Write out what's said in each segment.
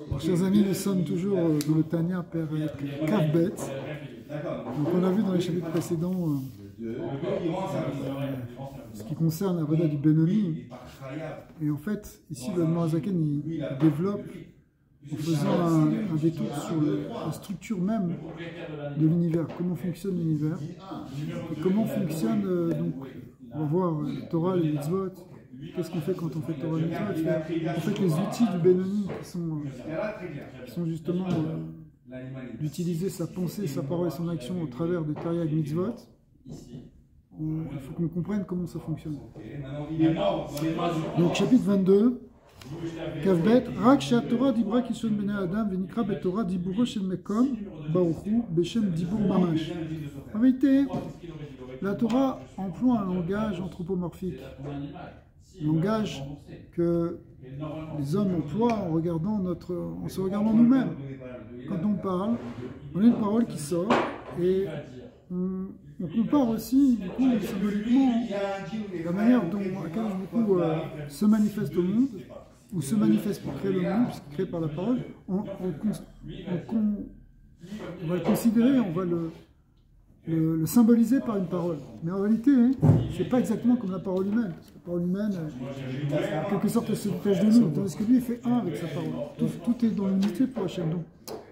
Alors, chers amis, nous sommes toujours dans le Tanya Perek Kavbet. Donc on a vu dans les chapitres précédents ce qui concerne la Voda du Benoni. Et en fait, ici le Morazaken il développe en faisant un détour sur la structure même de l'univers, comment fonctionne l'univers, et comment fonctionne, donc, on va voir Torah, les mitzvot, qu'est-ce qu'on fait quand on fait Torah et mitzvot, en fait les outils du Benoni qui sont justement d'utiliser sa pensée, sa parole et son action au travers des Tariag mitzvot. Il faut qu'on comprenne comment ça fonctionne. Donc chapitre 22, Kavbet, Rak Torah Dibra Kishon Bene Adam, Venikra Betorah Diburo Shel Mekom, Baruchu, Beshem Dibur Mamash. En vérité, la Torah emploie un langage anthropomorphique, un langage que les hommes emploient en se regardant nous-mêmes. Quand on parle, on a une parole qui sort et on compare aussi, du coup, symboliquement, la manière dont Akadosh Baruch Hu se manifeste au monde, ou se manifeste pour créer le monde, puisqu'il crée par la parole, on va le considérer, on va le symboliser par une parole. Mais en réalité, c'est pas exactement comme la parole humaine. Parce que la parole humaine, en quelque sorte, elle se détache de nous, tandis que lui, il fait un avec sa parole. Tout est dans l'unité pour Hachem. Donc,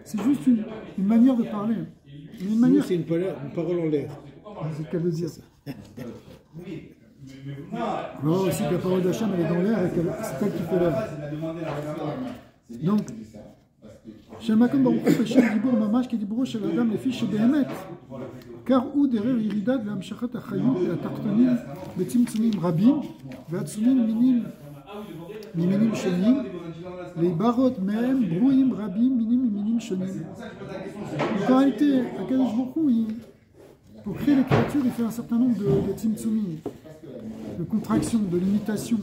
c'est juste une manière de parler. C'est une parole en l'air. C'est le cas de dire. On voit aussi que la parole d'Hachem, elle est dans l'air et c'est elle qui fait l'air. Donc, Shemakom Baruch Hu Beshem Dibur Mamash Kediburo Shel Adam Lefi Shebehemet. Car ou derer Yirida de l'Amshachat Achayut et Atartonim Betzimtzumim Rabim Ve'atzumim Minim Shonim les Barot Mehem Brouim Rabim Minim Shonim. Donc en réalité, Akadosh Baruch Hu, pour créer les créatures, il fait un certain nombre de tzimtzumim, de contractions, de limitations,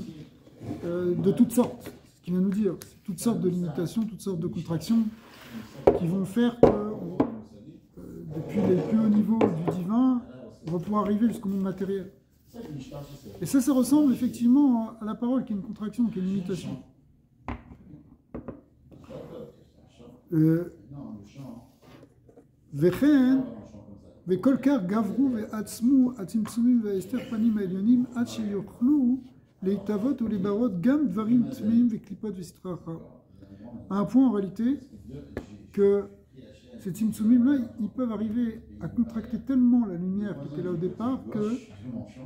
de toutes sortes. Ce qu'il vient nous dire, c'est toutes sortes de limitations, toutes sortes de contractions qui vont faire que, depuis les plus hauts niveaux du divin, on va pouvoir arriver jusqu'au monde matériel. Et ça ressemble effectivement à la parole qui est une contraction, qui est une limitation. Vechen, וכל כך גברו ועצמו הצמצומים וההסתר פנים העליונים עד שיוכלו להתהוות ולברות גם דברים טמאים וקליפות וסתרי אחר. À un point en réalité que ces tzimtzumim-là, ils peuvent arriver à contracter tellement la lumière qui était là au départ que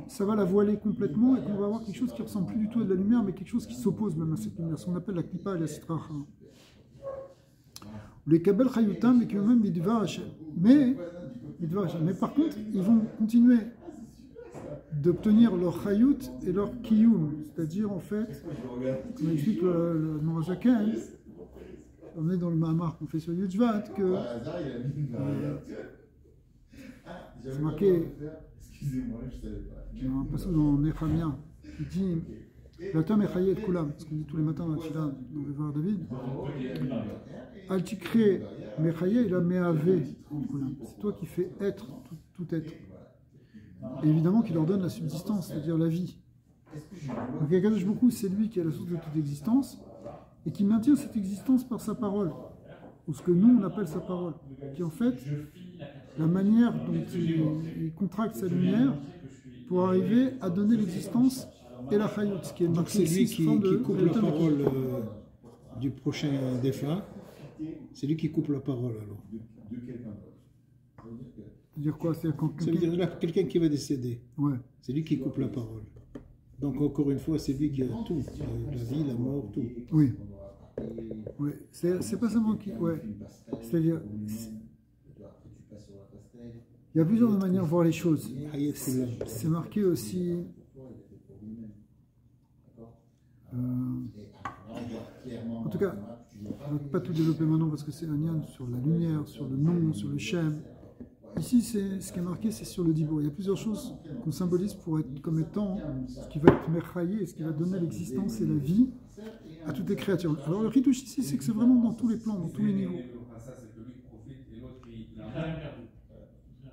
ça va la voiler complètement et qu'on va avoir quelque chose qui ressemble plus du tout à de la lumière, mais quelque chose qui s'oppose même à cette lumière, ce qu'on appelle la klipa et la sitra achar. Les kabel chayutam et qui même midvar Hashem. Mais par contre, ils vont continuer d'obtenir leur chayut et leur kiyum, c'est-à-dire en fait, comme explique le Morazaken, on est dans le Mahamar qu'on fait sur Yudjvat, que c'est marqué, un passage dans Nechemia, qui dit L'atam echaye et kulam, ce qu'on dit tous les matins dans la Tchila, dans le Var David. Al tikre mechaye il a meave. C'est toi qui fais être, tout être. Et évidemment qui leur donne la subsistance, c'est-à-dire la vie. Donc Akadosh Baruch Hu, c'est lui qui est la source de toute existence et qui maintient cette existence par sa parole, ou ce que nous on appelle sa parole, qui est en fait la manière dont il contracte sa lumière pour arriver à donner l'existence et la chayut, ce qui est donc c'est lui qui coupe la parole du prochain défunt. C'est lui qui coupe la parole alors. C'est-à-dire quoi? Ça veut dire là, quelqu'un qui va décéder. Ouais. C'est lui qui coupe la parole. Donc encore une fois, c'est lui qui a tout. La vie, la mort, tout. Oui. Oui. C'est pas seulement qui... Ouais. C'est-à-dire... Il y a plusieurs manières de voir les choses. C'est marqué aussi... en tout cas, on ne va pas tout développer maintenant parce que c'est un lien sur la lumière, sur le nom, sur le shem. Ici, ce qui est marqué, c'est sur le dibur. Il y a plusieurs choses qu'on symbolise pour être comme étant ce qui va être merchaillé, ce qui va donner l'existence et la vie à toutes les créatures. Alors le ritouche ici, c'est que c'est vraiment dans tous les plans, dans tous les niveaux.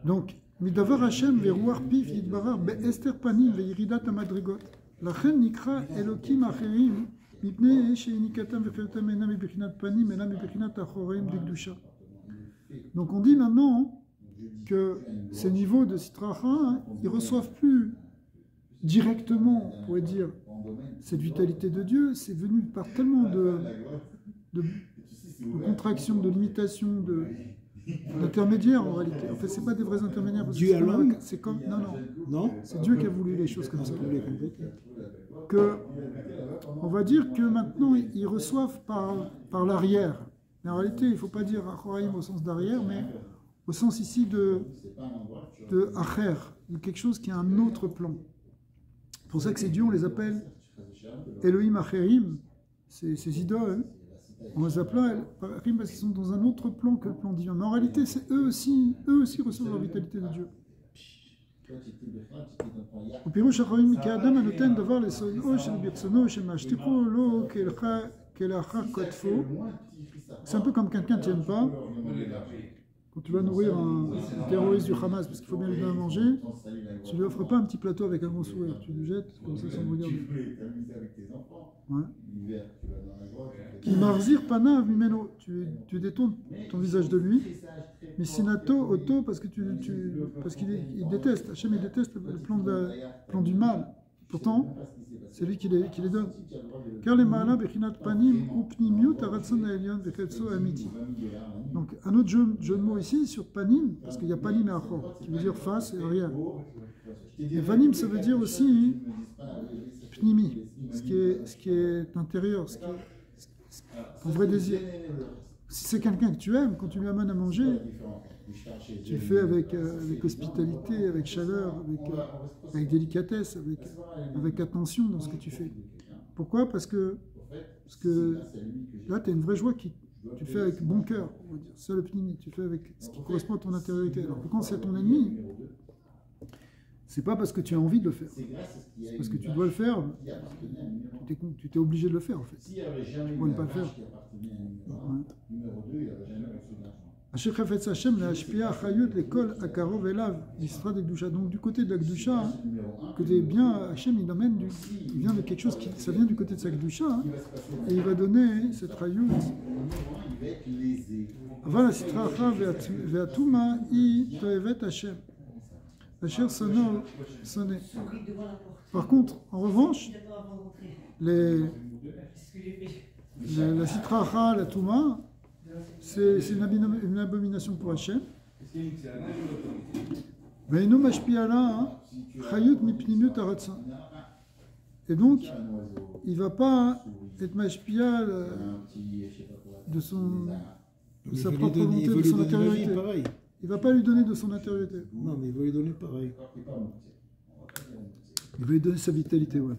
Donc, Midavar Hashem ve'ruach pif yidbarar be'ester panim ve'yiridat hamadrigot. Lachen nikra elokim acherim Donc on dit maintenant que ces niveaux de Sitracha, ils ne reçoivent plus directement, on pourrait dire, cette vitalité de Dieu, c'est venu par tellement de contractions, de limitations, d'intermédiaires en réalité. En fait, ce n'est pas des vrais intermédiaires. Dieu à l'homme ? C'est comme, Non ? c'est Dieu qui a voulu les choses comme ça. Que, on va dire que maintenant, ils reçoivent par l'arrière. Mais en réalité, il ne faut pas dire Achoraïm au sens d'arrière, mais au sens ici de Acher, de quelque chose qui a un autre plan. C'est pour ça que ces dieux, on les appelle Elohim Acherim, ces idoles, on les appelle Acherim parce qu'ils sont dans un autre plan que le plan divin. Mais en réalité, c'est eux aussi reçoivent la vitalité de Dieu. ופירוש החיים כאדם הנותן דבר לסויאו של ברצונו שמשתיחו לו כלאחר כתפו. C'est un peu comme quelqu'un qui n'aime pas. Quand tu vas nourrir un terroriste du Hamas parce qu'il faut bien lui donner à manger, tu ne lui offres pas un petit plateau avec un gros sourire, tu le jettes comme ça sans le regarder. Qui marzir pana mimeno, tu détournes ton visage de lui. Mais sinato auto parce qu'il déteste. Hachem il déteste le plan du mal. Pourtant, c'est lui qui les donne. Car les ma'ala bechinat panim ou pnimiut aratson elyon vechetso amiti. Donc un autre jeu de mots ici sur panim, parce qu'il y a panim et achor, qui veut dire face et arrière. Et panim, ça veut dire aussi pnimi, ce qui est intérieur, ce qui est ton vrai désir. Si c'est quelqu'un que tu aimes, quand tu lui amènes à manger, tu le fais avec hospitalité, avec chaleur, avec délicatesse, avec attention dans ce que tu fais. Pourquoi ? Parce que là, tu as une vraie joie tu le fais avec bon cœur, on va dire. C'est ça le pnimi, tu le fais avec ce qui correspond à ton intériorité. Alors que quand c'est ton ennemi, c'est pas parce que tu as envie de le faire, c'est parce que tu dois le faire, tu t'es obligé de le faire en fait. Tu ne pourrais ne pas le faire. Donc du côté de la Gdusha, côté bien, Hachem il vient de quelque chose ça vient du côté de sa Gdusha, et il va donner cette Hayut. Voilà, Sitracha ve'atuma i toevet Hachem. Hachem sonné. Par contre, en revanche, la Sitracha, la Touma, c'est une abomination pour Hachem. Et donc, il ne va pas être mashpia de sa propre volonté, de son intériorité. Il ne va pas lui donner de son intériorité. Non, mais il va lui donner pareil. Il va lui donner sa vitalité, ouais.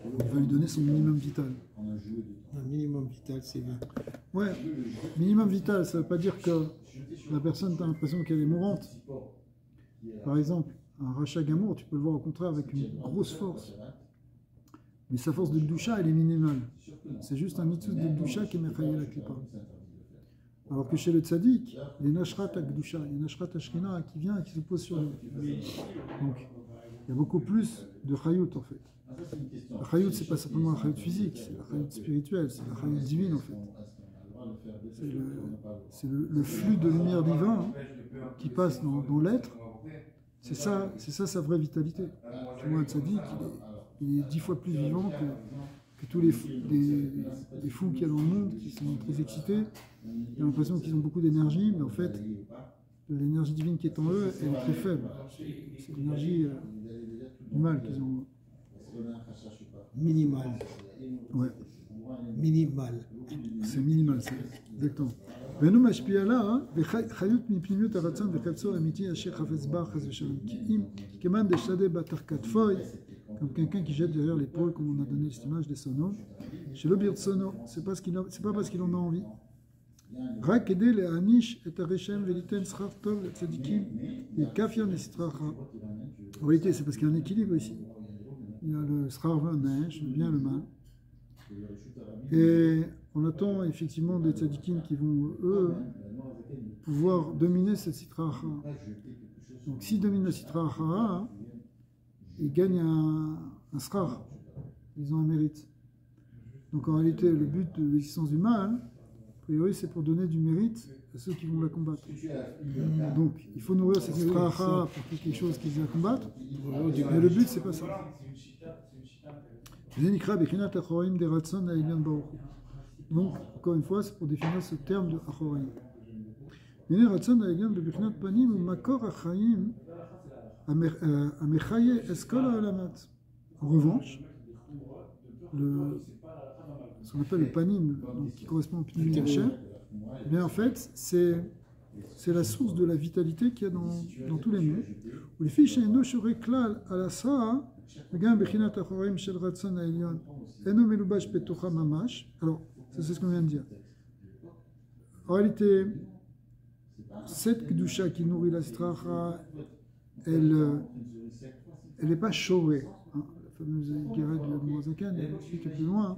Il va lui donner son minimum vital. Un minimum vital, c'est bien. Ouais, minimum vital, ça ne veut pas dire que la personne, tu as l'impression qu'elle est mourante. Par exemple, un rachat gamour, tu peux le voir au contraire avec une grosse force. Mais sa force de Gdusha, elle est minimale. C'est juste un mitzvah de Gdusha qui est mechayel la klipa. Alors que chez le tzaddik, il y a une ashrat à Gdusha, il y a une ashrat à Shrina qui vient et qui se pose sur lui. Donc, il y a beaucoup plus de chayut en fait. La chayut, c'est pas simplement la chayut physique, c'est la chayut spirituelle, c'est la chayut divine en fait. C'est le flux de lumière divin qui passe dans l'être. C'est ça sa vraie vitalité. Tu vois, un tzaddik, il est 10 fois plus vivant que tous les fous qu'il y a dans le monde qui sont très excités. Ils ont l'impression qu'ils ont beaucoup d'énergie, mais en fait, l'énergie divine qui est en eux, elle est très faible. C'est l'énergie du mal qu'ils ont. Minimal. Ouais. Minimal. C'est minimal, c'est exactement. ואנו משפיע לה, וחיות מפנימיות הרצון וחפצו אמיתי אשר חפץ בה חס ושלום. כי אם כמאן דשתדה בתחת כתפוי, comme quelqu'un qui jette derrière l'épaule, comme on a donné cette image des sonos, chez le birtsono, c'est pas parce qu'il en a envie. רק כדי להעניש את הרשם וליתן שכר טוב לצדיקים, וכאפיון לסטרחה. En réalité, c'est parce qu'il y a un équilibre ici. Il y a le schar neige, le bien et le mal. Et on attend effectivement des tzadikim qui vont, eux, pouvoir dominer cette sitracha. Donc s'ils dominent la sitracha, ils gagnent un schar. Ils ont un mérite. Donc en réalité, le but de l'existence du mal, a priori, c'est pour donner du mérite à ceux qui vont la combattre. Donc il faut nourrir cette straha pour qu'il y ait quelque chose qui la combattre, mais le but, c'est pas ça. Donc, encore une fois, c'est pour définir ce terme de Achoraim. En revanche, ce qu'on appelle le panim, donc, qui correspond au pnimi Hashem, eh bien en fait, c'est la source de la vitalité qu'il y a dans tous les mondes. Où les filles chez Enoshore Klal à la Sa'a, alors, ça c'est ce qu'on vient de dire. En réalité, cette Kedusha qui nourrit la stracha, elle n'est pas chorée. Hein. La fameuse guérette de Moazakan, elle explique un peu plus loin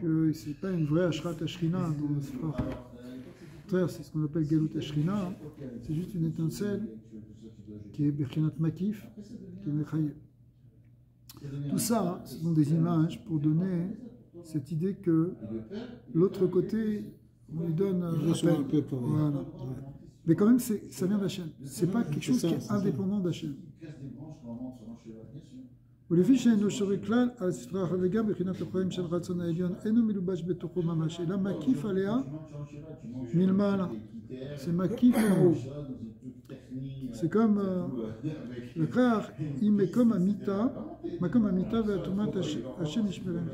que ce n'est pas une vraie Ashrat Ashrina dans la stracha. Au contraire, c'est ce qu'on appelle Galut Ashrina. Hein. C'est juste une étincelle qui est Birchinat Makif, qui est Mechayev. Tout ça, ce sont des images pour donner cette idée que l'autre côté, on lui donne un peu. Voilà. Mais quand même, ça vient d'Hachem. Ce n'est pas quelque chose qui est indépendant d'Hachem. C'est Makif en haut. C'est comme le frère, il met comme Amita, Hachem Ishmerem.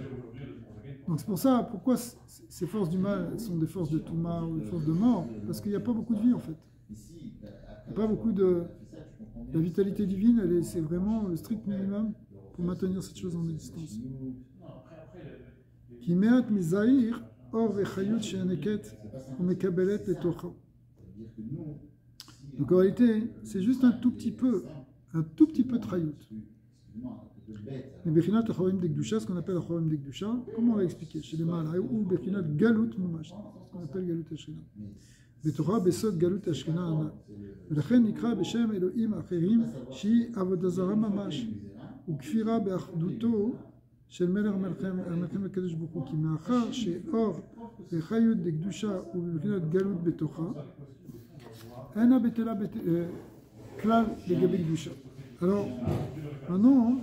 Donc c'est pour ça, pourquoi ces forces du mal sont des forces de Touma ou des forces de mort? Parce qu'il n'y a pas beaucoup de vie en fait. Il n'y a pas beaucoup de... La vitalité divine, c'est vraiment le strict minimum pour maintenir cette chose en existence. Ki me'at mizahir, or vechayut she'aneket, umekabelet letocha. Donc en réalité, c'est juste un tout petit peu de trayout. Mais Bechinat Achorim de Gdusha, ce qu'on appelle Achorim de Gdusha, comment on l'a expliqué chez les Malais, ou Bechinat Galut Mamash, ce qu'on appelle Galut Ashrina. Betorah Besod Galut Ashrina Ana. Lechen Nikra Beshem Elohim Acherim, Shi Avodazara Mamash, ou Kfira Beachduto, של מלך המלכים הקדוש ברוך הוא, כי מאחר שאור וחיות דקדושה ובבחינת גלות בתוכה, אינה בטלה כלל לגבי קדושה. Alors, maintenant,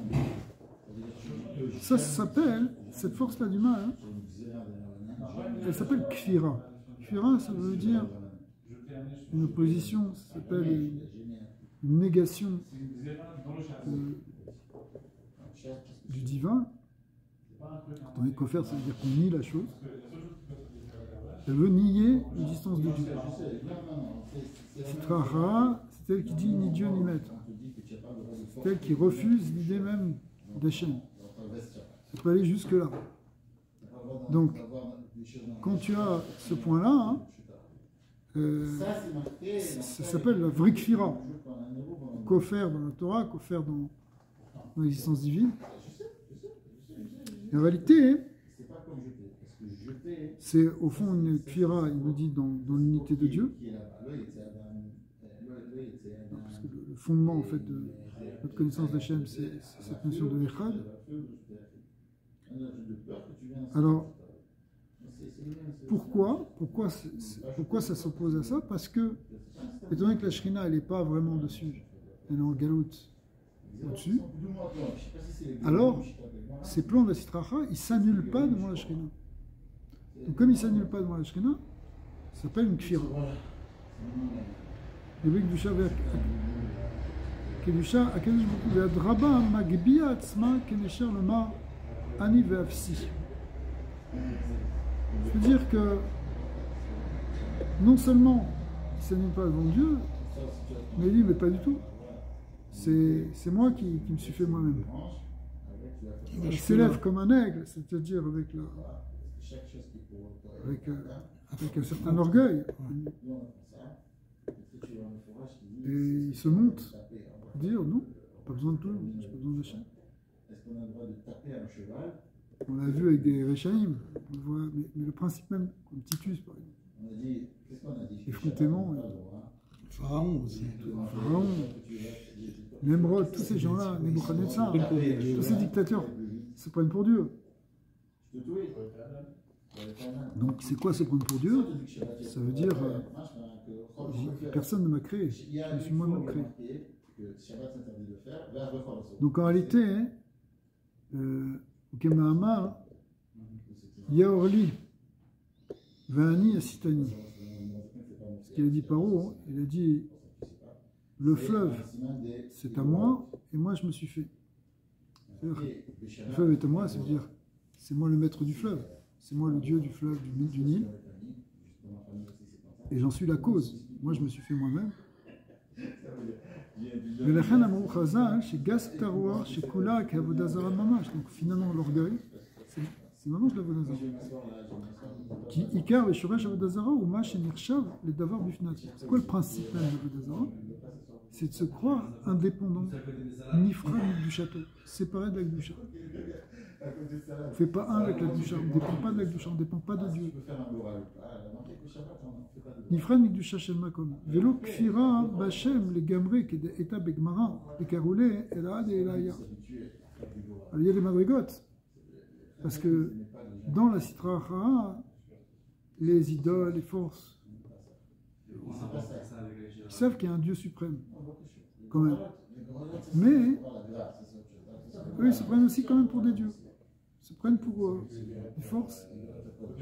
ça s'appelle, cette force-là du mal, hein, elle s'appelle Kfira. Kfira, ça veut dire une opposition, ça s'appelle une négation du divin. Tandis qu'au faire, ça veut dire qu'on nie la chose. Elle veut nier l'existence de Dieu. Sitraha, c'est elle qui dit ni Dieu ni maître. C'est elle qui refuse l'idée même d'Hachem. Ça peut aller jusque-là. Donc, quand tu as ce point-là, ça s'appelle la vraie kfira. Kofer dans la Torah, kofer dans l'existence divine. En réalité, c'est au fond une kfira, il nous dit, dans l'unité de Dieu. Parce que le fondement en fait, de notre connaissance d'Hachem, c'est cette notion de Echad. Alors, pourquoi ça s'oppose à ça? Parce que, étant donné que la Shrina, elle n'est pas vraiment dessus, elle est en galout au-dessus, alors ces plans de la Sitracha, ils ne s'annulent pas devant la Shrina. Donc comme ils ne s'annulent pas devant la Shrina, ça s'appelle une kfira. Kedusha, Akadosh Baruch Hu, Ve'adraba magbiya atzma kenesher lomar ani ve'afsi. Je veux dire que non seulement il ne s'annule pas devant Dieu, mais il dit, mais pas du tout. C'est moi qui me suis fait moi-même. Il s'élève comme un aigle, c'est-à-dire avec un certain orgueil. Et il se monte, dire non, pas besoin de tout, j'ai pas besoin d'Hachem. On l'a vu avec des Rechaïm, on le voit, mais le principe même, comme Titus par exemple. Effrontément. Pharaon aussi. Pharaon, Nemrod, tous ces gens-là, Nebuchadnezzar, tous ces dictateurs se prennent pour Dieu. Donc c'est quoi se prendre pour Dieu? Ça veut dire personne ne m'a créé, je me suis moi-même créé. Donc en réalité, au Kemahama, Yaorli, Vani Asitani. Ce qu'il a dit Paro, il a dit le fleuve c'est à moi et moi je me suis fait. Le fleuve est à moi, ça veut dire c'est moi le maître du fleuve, c'est moi le dieu du fleuve, du Nil, et j'en suis la cause. Moi je me suis fait moi-même. Donc finalement l'orgueil, c'est vraiment de l'Avodazara. Qui Ikar et Shoresh Avodazara ou Mash et Nirshav les Davar Bifnat. C'est quoi le principe même de l'Avodazara? C'est de se croire indépendant, ni frère ni du château, séparé de l'Akdusha. On ne fait pas un avec l'Akdusha, on ne dépend pas de l'Akdusha, on ne dépend pas de Dieu. Ni frère ni du Shachel Makom. Velo Kfira Bachem les Gamré qui est Begmara, les Karoulé, Elad et Elaya. Il y a des madrigotes. Parce que dans la Sitra Achara, les idoles, les forces, ils savent qu'il y a un Dieu suprême, quand même. Mais eux, ils se prennent aussi quand même pour des dieux. Ils se prennent pour des forces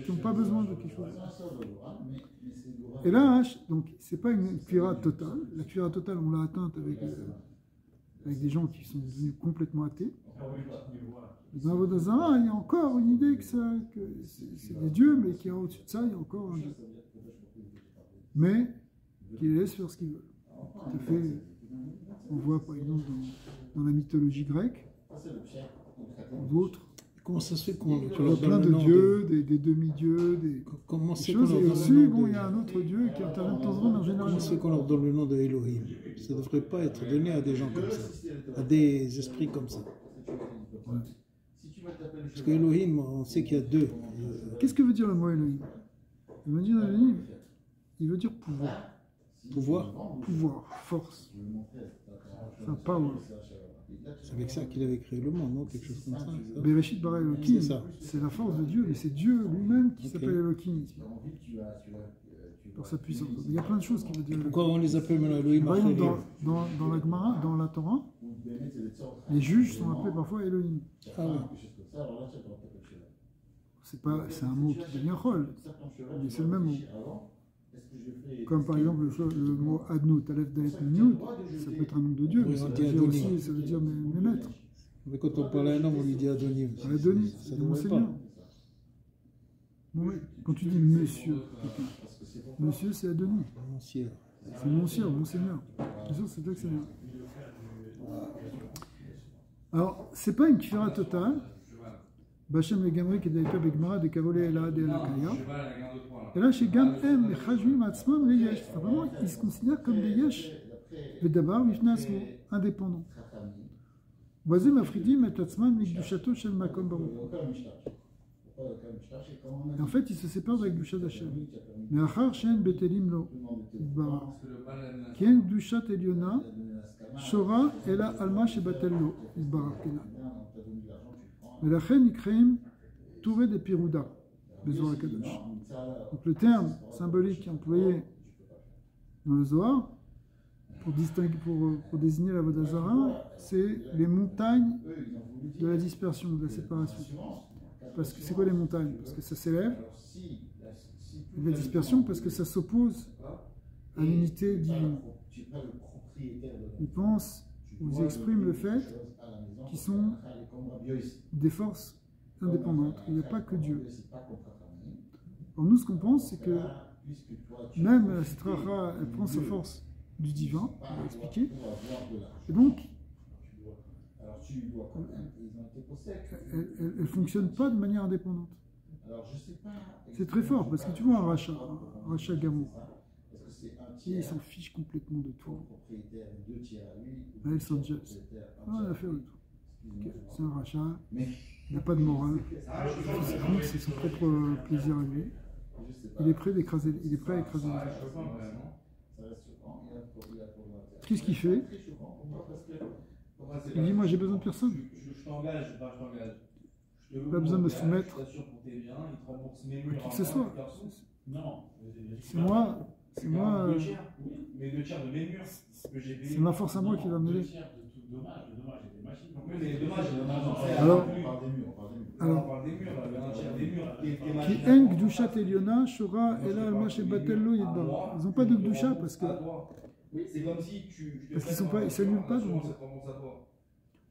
qui n'ont pas besoin de quelque chose. Et là, donc, c'est pas une cuira totale. La cuira totale, on l'a atteinte avec des gens qui sont devenus complètement athées. Dans Avodazara, il y a encore une idée que c'est des dieux, mais qu'il y a au-dessus de ça, il y a encore un dieu. Mais qui les laisse faire ce qu'ils veulent. Tout à fait, on voit par exemple dans la mythologie grecque, d'autres. Comment ça se fait qu'on leur plein de dieux, des demi-dieux, des choses. Et au-dessus, bon, il y a un autre dieu qui intervient de temps en temps, mais en général. Comment ça se fait qu'on leur donne le nom de Elohim? Ça ne devrait pas être donné à des gens comme ça, à des esprits comme ça. Ouais. Parce que Elohim, on sait qu'il y a deux. Qu'est-ce que veut dire le mot Elohim? Il veut dire Elohim, il veut dire pouvoir. Pouvoir? Pouvoir, force. Enfin, power. C'est avec ça qu'il avait créé le monde, non? Quelque chose comme ça. Bereshit bara Elohim, c'est la force de Dieu, mais c'est Dieu lui-même qui s'appelle Elohim. Pour sa puissance. Il y a plein de choses qui veut dire. Pourquoi on les appelle maintenant Elohim? Par exemple, dans la Gemara, dans la Torah, les juges sont appelés parfois Elohim. Ah oui. C'est un mot qui devient Chol, mais c'est le même mot. Comme par exemple le mot Adnout, Aleph Dalet Niout, ça peut être un nom de Dieu, mais ça veut dire aussi, ça veut dire mes maîtres. Mais quand on parle à un homme, on lui dit Adonim. Adonim, c'est mon Seigneur. Bon, oui. Quand tu dis monsieur, monsieur c'est Adonim. Monsieur. C'est mon Seigneur, mon Seigneur. Bien sûr, c'est toi que Seigneur. Alors, c'est pas une kfira totale. Bachem le Gamri qui est d'ailleurs Begmara, de Karolé et la de la Kaya. Et là, chez Gam M, les Chajvim Atzmam, les Yesh. Vraiment, ils se considèrent comme des Yesh. Vedabar, Vifnasmo, indépendants. Voisin Afridim et Atzmam, du château Shel Makom Baruch. Et en fait, ils se séparent avec du Shad Hashem. Mais Achar Shen Betelim Lo, Baruch. Kien Dushat Eliona, Shora, Ela Alma Shebatello, Baruch. Mais la reine Ikreim Touré des Pirouda, Bezoar Kadosh. Donc le terme symbolique employé dans le Zohar pour désigner la Vodazara, c'est les montagnes de la dispersion, de la séparation. Parce que c'est quoi les montagnes? Parce que ça s'élève, et la dispersion parce que ça s'oppose à l'unité divine. Ils pensent, ou ils expriment le fait qu'ils sont des forces indépendantes. Il n'y a pas que Dieu. Pour nous, ce qu'on pense, c'est que même la Sitra, elle prend sa force du divin, on va expliquer. Et donc, elle ne fonctionne pas de manière indépendante. C'est très fort, parce que tu vois un rachat gamou, il s'en fiche complètement de tout. Avec Sanchez, rien à faire de tout. Okay. C'est un rachat, il n'a pas de morale, c'est son propre plaisir à lui. Il est prêt à écraser les autres. Qu'est-ce qu'il fait? Il dit, moi j'ai besoin de personne. Je t'engage, je t'engage. Pas besoin de me soumettre à qui que ce soit. C'est moi, c'est ma force à moi qui va m'aider. Alors, qui en Gdushat Eliona, Shora, Ela, Alma, Shebatel, Yedbar. Ils n'ont pas de Gdusha parce qu'ils ne s'annulent pas.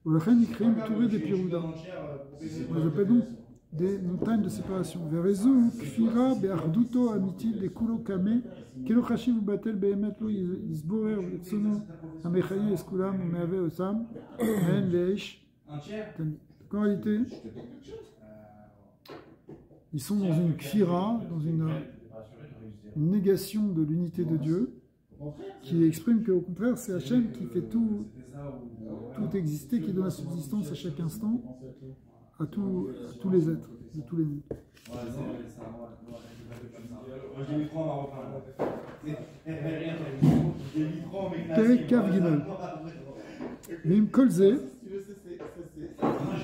Olachem, ils créent une tourée des Pirouda. On les appelle donc des montagnes de séparation. Verezu, Kfira, Be'arduto, Amiti, Bekulo, Kame, Kelo Chashiv, Batel, Behemet, Lo, Isborer, Tsono, Amechaye, Eskulam, Meave, Osam, Men, Leish. En réalité, ils sont dans une kfira, dans une négation de l'unité de Dieu, qui exprime qu'au contraire, c'est Hachem qui fait tout exister, qui donne la subsistance à chaque instant, à tous les êtres, de tous les mondes. Perek Kav Gimel. Mim Kolze.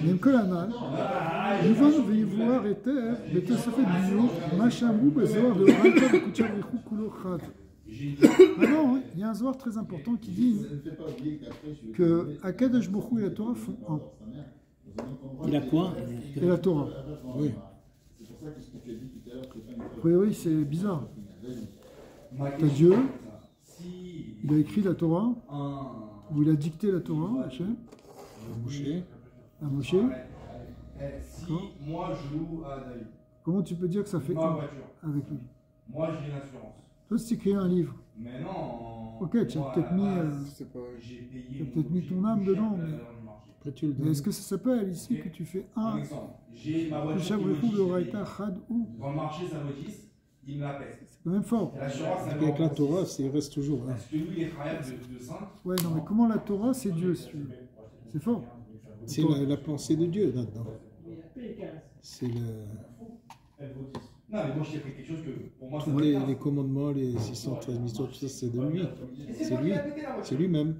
Même que l'anal, nous allons voir et terre, mais tout se fait du jour, machamou, besoin de rentrer de Kuchavichou Kulochad. Alors, il y a un zohar très important qui dit que Akadosh Baruch Hu et la Torah font un. Il a quoi? Et la Torah. Oui. Oui, c'est bizarre. T'as Dieu, il a écrit la Torah, ou il a dicté la Torah, Hachem. À Moshe. Si moi je loue à David. Comment tu peux dire que ça fait ma voiture avec lui? Moi j'ai une assurance. Toi, si tu écris un livre. Mais non. Ok, tu as peut-être mis ton âme dedans. Mais est-ce que ça s'appelle ici que tu fais un? J'ai ma voiture. Quand le marché s'abrutisse, il me la paie. C'est quand même fort. Avec la Torah, il reste toujours. Hein. Parce que lui, il est travaillable de 5. Ouais, non, mais comment la Torah, c'est Dieu, si tu veux. C'est fort. C'est la pensée de Dieu là-dedans. C'est le. Non, mais moi je t'ai fait quelque chose que pour moi. Tous les commandements, les 613 missions, tout ça, c'est de lui. C'est lui. C'est lui-même.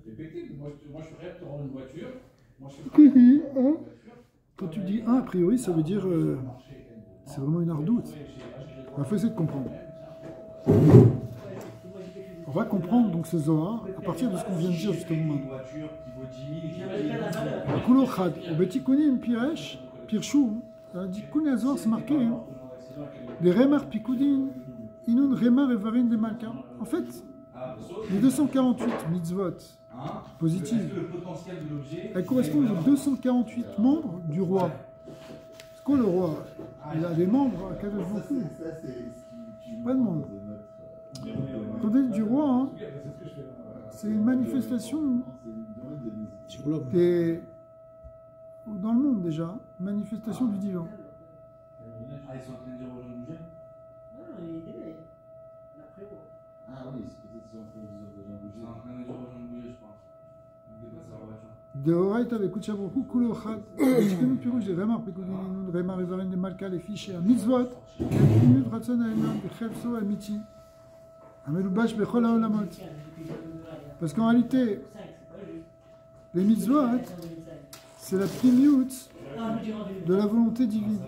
Moi je ferais te rendre une voiture. Quand tu dis un, a priori, ça veut dire. C'est vraiment une ardoute. On va essayer de comprendre. On va comprendre donc ce Zohar à partir de ce qu'on vient de dire justement. Kulochad, au Betikunim Piresh, Pirchou, Dikun Zohar c'est marqué. Les Remar Pikoudin, Inun Remar et Varin de Malka. En fait, les 248 mitzvot positives, elles correspondent aux 248 membres du roi. C'est quoi le roi? Il a des membres à Kadosh Baruch Hu. Pas de membres. Quand on dit du roi, hein, c'est une manifestation sur l'homme. Dans le monde déjà, une manifestation du divin. Ah, ils sont en train de dire aux gens de bouger? Non, il est l'après-haut. Ah oui, c'est peut-être qu'ils sont en train de dire aux gens de bouger. Ils sont en train de dire aux gens de bouger, je pense. Ils dépassent leur voiture. De Horaïta avec Kuchaboku, Kulochad, Ishkenu Pirouj, des Remar, Pekudin, Remar, Evarin, des Malka, les fiches, et un mitzvot, et une Ratson, et un Bechevso, et Miti, un Melubash, Bechol, Aolamot. Parce qu'en réalité, les mitzvot, c'est la primute de la volonté divine.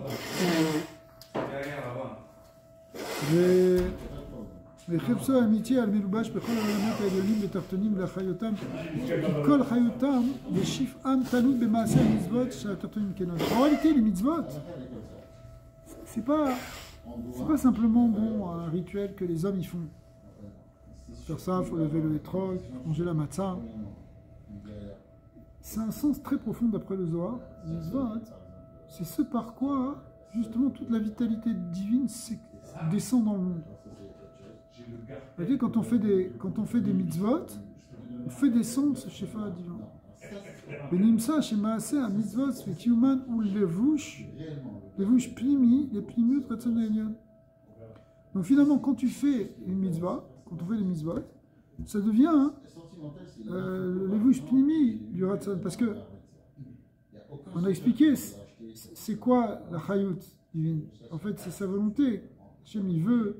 וחפשו האמיתי על מלובש בכל העולמות העליונים ותחתונים לאחיותם כי כל חיותם ושפעם תלוי במעשה המצוות של התחתונים כנון. En réalité, les mitzvot, c'est pas simplement un rituel que les hommes y font. Faire ça, il faut lever le hétrog, manger la matzah. C'est un sens très profond d'après le Zohar. Les mitzvot, c'est ce par quoi justement toute la vitalité divine descend dans le monde. Quand on fait des mitzvot, on fait descendre ce shefa divin. Benimsa shemaase a mitzvot svetiuman ou levush plimi, les plimiut ratzon elyon. Donc finalement, quand tu fais une mitzvah, quand on fait des mitzvot, ça devient le levush plimi du ratzon, parce que on a expliqué c'est quoi la chayut divine. En fait, c'est sa volonté. Hachem, il veut.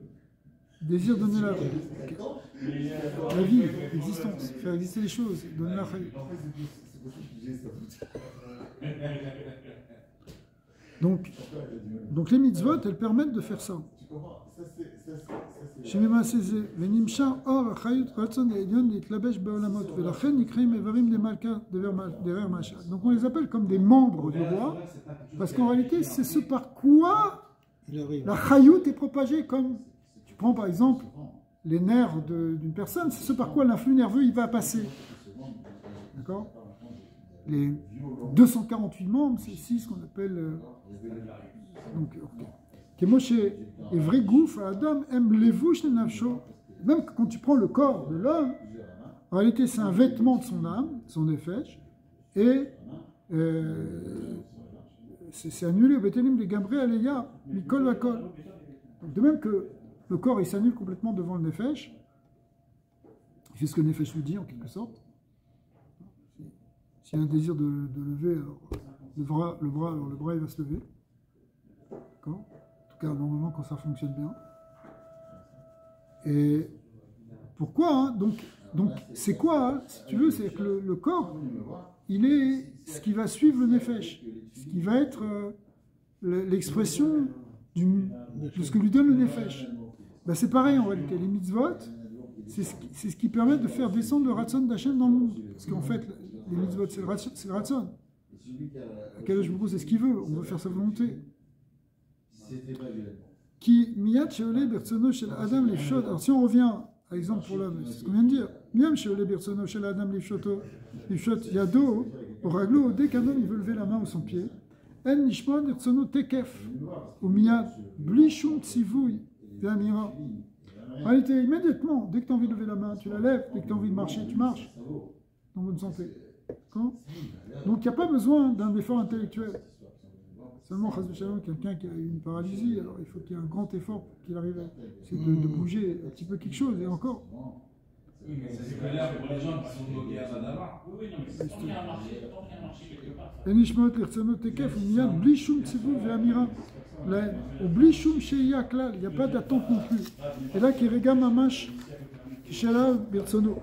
Désir donner la vie, l'existence, faire exister les choses, donner la vie. Donc les mitzvot, elles permettent de faire ça. Donc on les appelle comme des membres du roi, parce qu'en réalité, c'est ce par quoi la chayut est propagée. Comme tu prends par exemple les nerfs d'une personne, c'est ce par quoi l'influx nerveux il va passer. D'accord? Les 248 membres, c'est ici ce qu'on appelle. Donc, Moshe est vrai gouffre, Adam aime levush le nafsho. Même quand tu prends le corps de l'homme, en réalité c'est un vêtement de son âme, son nefesh, et c'est annulé au Betelim de Gambré Aleya, Mikol Vakol. Donc de même que le corps il s'annule complètement devant le nefesh, il fait ce que le nefesh lui dit en quelque sorte. S'il y a un désir de lever alors, le bras il va se lever. D'accord? En tout cas, normalement, quand ça fonctionne bien. Et pourquoi hein? Donc c'est quoi hein? Si tu veux, c'est que le corps, il est ce qui va suivre le nefesh, ce qui va être l'expression de ce que lui donne le nefesh. Ben, c'est pareil en réalité. Les mitzvot, c'est ce qui permet de faire descendre le ratson d'Hachem dans le monde. Parce qu'en fait, les mitzvot, c'est le ratson. Akadosh Baruch Hu, c'est ce qu'il veut. On veut faire sa volonté. Qui miyad sheoleh bertsono shel adam lifshot. Alors si on revient à l'exemple pour l'homme, c'est ce qu'on vient de dire. Miyad sheoleh bertsono shel adam lifshot yado oraglo. Dès qu'un homme il veut lever la main ou son pied, en nishma bertsono tekef ou miyad bli shum tzivui ve'amira. En réalité, immédiatement, dès que tu as envie de lever la main, tu la lèves. Dès que tu as envie de marcher, tu marches. En bonne santé. Donc il n'y a pas besoin d'un effort intellectuel. Seulement, quelqu'un qui a une paralysie, alors il faut qu'il y ait un grand effort pour qu'il arrive à essayer de bouger un petit peu quelque chose, et encore. Oui, mais c'est clair pour les gens qui sont bloqués à Badama. Oui, non, mais tant qu'il y a un marché quelque part. Enishmot l'irtsono tekef ou miyad bli shum tzivui ve'amira. Ou bli shum sheya klal, il n'y a pas d'attente non plus. Et là, kirega mamash kishela birtsono.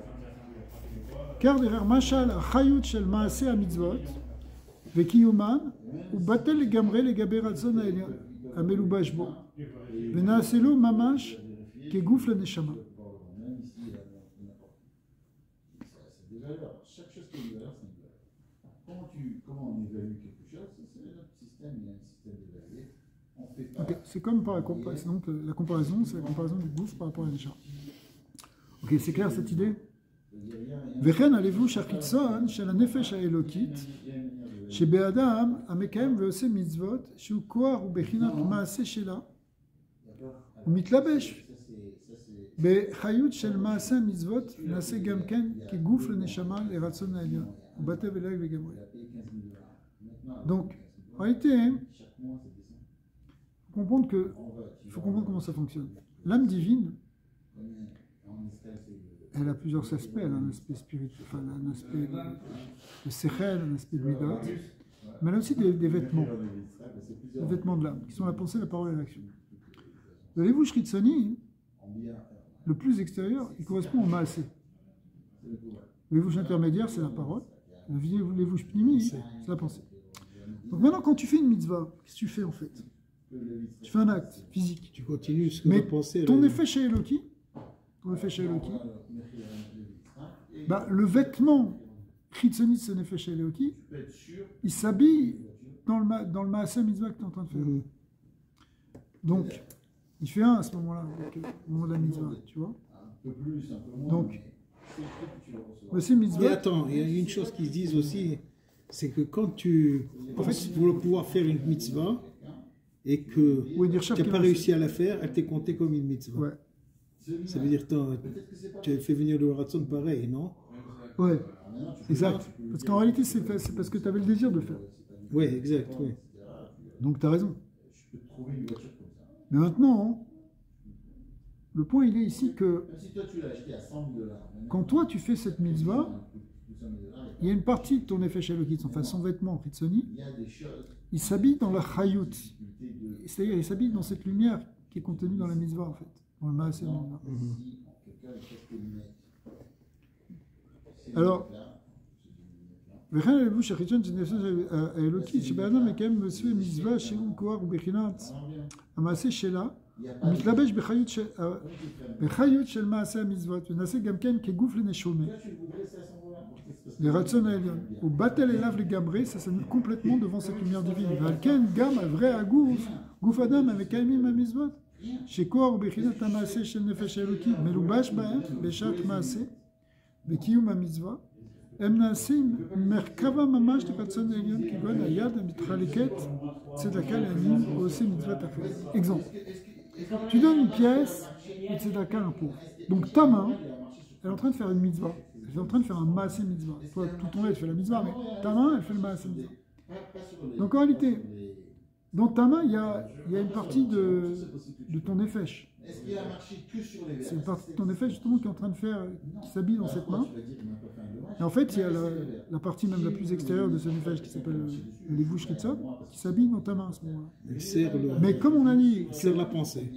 Car derrière mashal chayut shel maaseh hamitzvot וכיומן, הוא בטל לגמרי לגבי רצון העליון, המלובש בו, ונעשה לו ממש כגוף לנשמה. Okay, c'est comme par la comparaison, donc la comparaison, c'est la comparaison du gouffre par rapport à la neshama. Ok, c'est clair cette idée? וכן הלבוש החיצון של הנפש האלוקית שבאדם המקיים ועושה מצוות שהוא כוח ובחינת מעשה שלה הוא מתלבש בחיות של מעשה מצוות נעשה גם כן כגוף לנשמה לרצון העליון ובטל ולהג לגמרי. Donc en réalité il faut comprendre comment ça fonctionne. L'âme divine elle a plusieurs aspects, elle a un aspect spirituel, enfin un aspect de sechel, un aspect de midot, mais elle a aussi des vêtements, des vêtements de l'âme, qui sont la pensée, la parole et l'action. Le levush ritzoni, le plus extérieur, il correspond au maaseh. Le levush intermédiaire, c'est la parole. Le levush pnimi, c'est la pensée. Donc maintenant, quand tu fais une mitzvah, qu'est-ce que tu fais en fait? Tu fais un acte physique. Tu continues ce que mais la pensée. Ton effet chez Eloki, bah, le vêtement chitzoni de ce nefesh chez Eloki, il s'habille dans le maaseh mitzvah que tu es en train de faire. Donc, il fait un à ce moment-là, au moment de la mitzvah, tu vois. Donc, voici mitzvah. Mais attends, il y a une chose qu'ils disent aussi, c'est que quand tu penses pour pouvoir faire une mitzvah et que tu n'as pas réussi à la faire, elle t'est comptée comme une mitzvah. Ouais. Ça veut dire que tu as fait venir le ratson pareil, non? Ouais, exact. Parce qu'en réalité, c'est parce que tu avais le désir de faire. Oui, exact, oui. Donc tu as raison. Mais maintenant, le point il est ici que quand toi tu fais cette mitzvah, il y a une partie de ton effet shalokit, enfin son vêtement Ritsoni, il s'habille dans la chayut, c'est-à-dire il s'habille dans cette lumière qui est contenue dans la mitzvah en fait, dans le maaseh mitzvah. Alors, וכן הלבוש החיצון של נפש האלוקית, שבאדם מקיים במסווה מצווה שהוא כוח ובחינת המעשה שלה, הוא מתלבש בחיות של מעשה המצוות, ונעשה גם כן כגוף לנשומה, לרצון העליון. הוא בטל אליו לגמרי, ça s'annule complètement devant cette lumière divine. ועל כן גם אברי הגוף, גוף אדם המקיימים המצוות, שכוח ובחינת המעשה של נפש האלוקית, מלובש בהם בשעת מעשה, וקיום המצווה, הם נעשים מרכבה ממש לרצון העליון, כגון היד המתחלקת צדקה לעניים או עושה מצוות אחרת. Exemple. Tu donnes une pièce et tzedaka un pauvre. Donc ta main, elle est en train de faire une mitzvah. Elle est en train de faire un maaseh mitzvah. Toi, tout ton aide fait la mitzvah, mais ta main, elle fait le maaseh mitzvah. Donc en réalité, dans ta main, il y a une partie de ton nefesh. C'est une partie de ton nefesh justement qui est en train de faire, qui s'habille dans cette main. Et en fait, il y a la partie même la plus extérieure de ce nefesh qui s'appelle le levush ritzot, qui s'habille dans ta main à ce moment-là. Mais comme on a dit, c'est la pensée.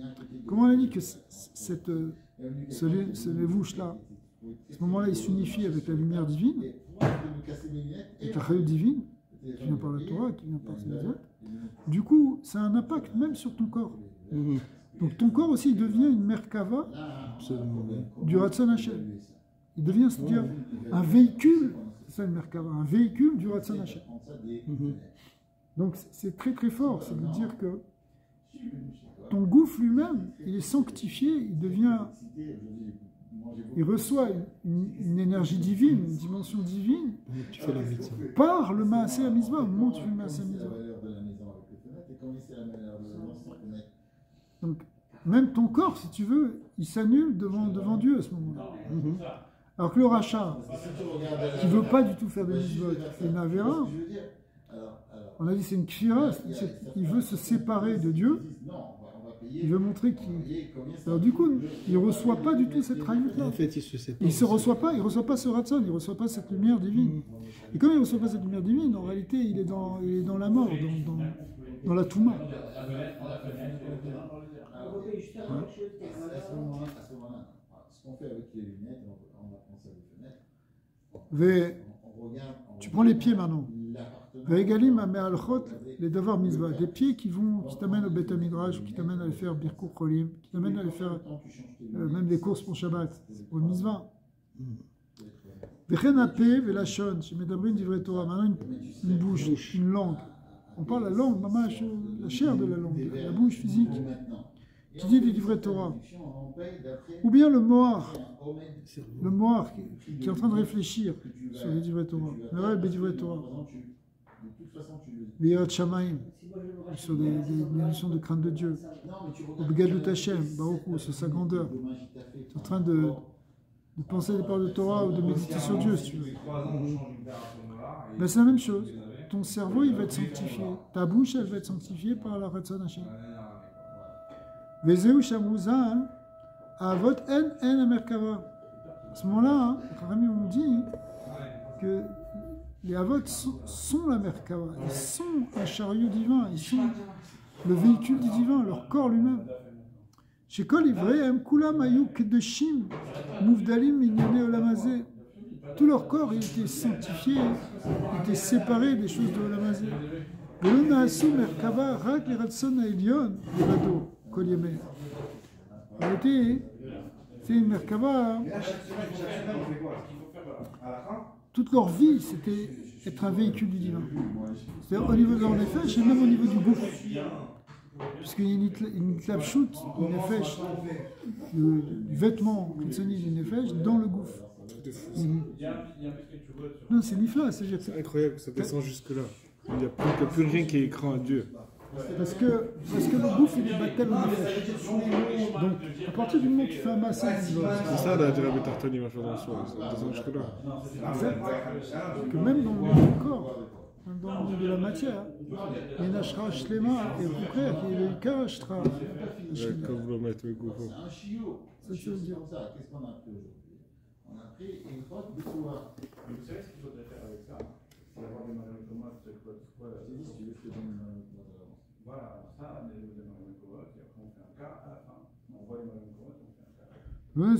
Comme on a dit que ce levush-là, à ce moment-là, il s'unifie avec la lumière divine, avec la chayot divine, qui vient par la Torah, qui vient par ses mitzvot. Du coup, ça a un impact même sur ton corps. Donc ton corps aussi devient une merkava du Ratzon Hashem. Il devient, c'est-à-dire, un véhicule, c'est ça une merkava, un véhicule du Ratzon Hashem. Donc c'est très très fort, ça veut dire que ton gouffre lui-même, il est sanctifié, il reçoit une énergie divine, une dimension divine, par le Maaseh HaMitzvah, au moment où tu fais le Maaseh HaMitzvah. Donc, même ton corps, si tu veux, il s'annule devant Dieu à ce moment-là. Alors que le rachat, qui ne veut pas du tout faire des mitzvot, qui fait une avéra, on a dit c'est une kfira, il veut se séparer de Dieu, il veut montrer qu'il... Alors du coup, il ne reçoit pas du tout cette raïmut-là. En fait, il ne reçoit pas ce ratzon, il ne reçoit pas cette lumière divine. Et comme il ne reçoit pas cette lumière divine, en réalité, il est dans la mort, dans la touma. Ce qu'on fait avec les lunettes, on va penser aux fenêtres. Tu prends les pieds maintenant. Ve'egalim ha'me'alchot les davar mitzvah. Des pieds qui t'amènent au Beth Midrash, qui t'amènent à aller faire birkur cholim, qui t'amènent à aller faire même des courses pour Shabbat, pour le mitzvah. Vechen ha'peh ve'lashon, shemedabrin divrei Torah. Maintenant une bouche, une langue. On parle la langue, mamash, la chair de la langue, la bouche physique, qui dit des divrei Torah. Ou bien le moar qui est en train de réfléchir sur les divrei Torah. Le rêve des divrei Torah. Virat Shamaim, sur des notions de crainte de Dieu. Ou Begadut Hashem, Baruch sur sa grandeur. Tu es en train de penser les paroles de Torah ou de méditer sur Dieu, si tu veux. Ben, c'est la même chose. Ton cerveau, il va être sanctifié. Ta bouche, elle va être sanctifiée par la Ratzon Hashem. Vezeu Shamuzan, Avot en Merkava. À ce moment-là, les Kharamim ont dit que les Avot sont la Merkava. Ils sont un chariot divin. Ils sont le véhicule du divin, leur corps lui-même. Chez Kol Ivrehem, Kulam Ayuk Kedeshim, Mouvdalim, Mignone Olamazé. Tout leur corps, il était sanctifié, il était séparé des choses de Olamazé. Velona Asu Merkava, Rak le Ratson Aelion, le Vado, Kol Yemeh. En réalité, c'est une Merkava. Toute leur vie, c'était être un véhicule du divin. C'est-à-dire au niveau de leur nefesh et même au niveau du gouffre. Puisqu'il y a une klapchout, une nefesh, du vêtement chitsoni du nefesh dans le gouffre. Non, c'est nifla, c'est incroyable, ça descend jusque-là. Il n'y a plus rien qui est écran à Dieu. Parce que le gouffre, il est battel au nefesh. Donc, à partir du moment où tu fais un massage, c'est ça la Rabbi Tartani m'a fait dans le soir, ça descend jusque-là. Exact. Que même dans le corps, dans le monde de la matière, il y a une ashra shlema et au contraire, il y a le cas ashra. Comme vous le mettez au gouffre. Ça, tu veux dire. Qu'est-ce qu'on a appris aujourd'hui? On a appris une grotte de pouvoir. Vous savez ce qu'il faudrait faire avec ça? C'est avoir des Marion Thomas, c'est quoi? Si tu veux, je te donne une Marion Thomas. Voilà, ça, on est des Marion Thomas, et après on fait un cas à la fin. On voit les Marion Thomas, on fait un cas.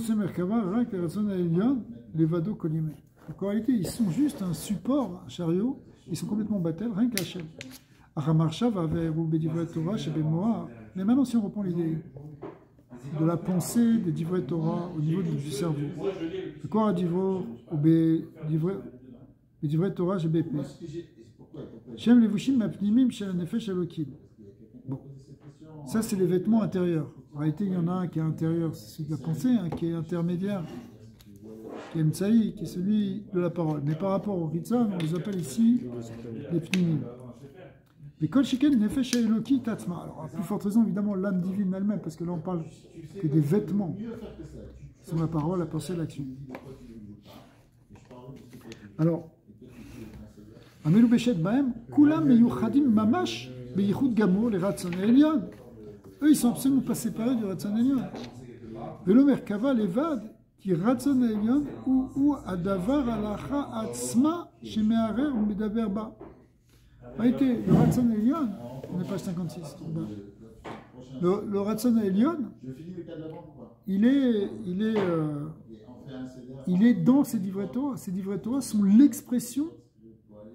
C'est Merkava, Rak, Ratson Aelion, les Vado Kolimé. Donc en réalité, ils sont juste un support, un chariot, ils sont complètement battels, rien qu'Hachem. Aramarcha va vers Ubedivret Torah chez Bemoa. Mais maintenant, si on reprend l'idée de la pensée des Divrei Torah au niveau du cerveau, le corps à Divor, ou Bedivret Torah chez BP. Shem Levushim Mapnimim Shel Nefesh Elokim. Bon, ça c'est les vêtements intérieurs. En réalité, il y en a un qui est intérieur, c'est celui de la pensée, un qui est intermédiaire, qui est Mtsaï, qui est celui de la parole. Mais par rapport au Ritzon, on les appelle ici les Pnimim. Mais Kol Sheken Nefesh Eloki Tatzma. Alors, à plus forte raison, évidemment, l'âme divine elle-même, parce que là on parle que des vêtements. Sont la parole, la pensée, l'action. Alors, Amelu Beshet Baem, Kulam Meyuchadim Mamash, Beyichud Gamo, les Ratzon Elion. Eux, ils sont absolument pas séparés du Ratzon Elion. Velo Merkava Levad, qui Ratzon Elion, ou Adavar Alacha Atzma, chez Meharer ou Medaber Ba. En réalité, le Ratzon Elion, on est page 56. Le Ratzon Elion, il est dans ces Divrei Torah. Ces Divrei Torah sont l'expression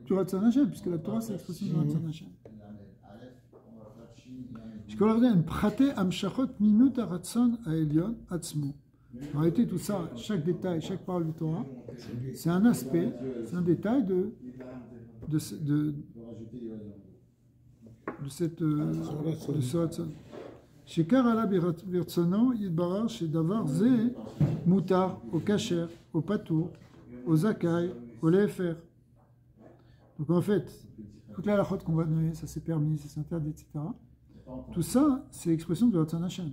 du Ratzon Hashem, puisque la Torah c'est l'expression du Ratzon Hashem. Je peux leur dire une praté amshachot minut Ratzon Elion atzmo. En réalité, tout ça, chaque détail, chaque parole du Torah, c'est un aspect, c'est un détail de ce Ratzon. Shekar ala birtsono yidbarar shedavar ze mutar au kasher, au patour, au zakai, au lefer. Donc en fait, toute la halachot qu'on va donner, ça c'est permis, ça c'est interdit, etc. Tout ça, c'est l'expression de Ratzon Hashem.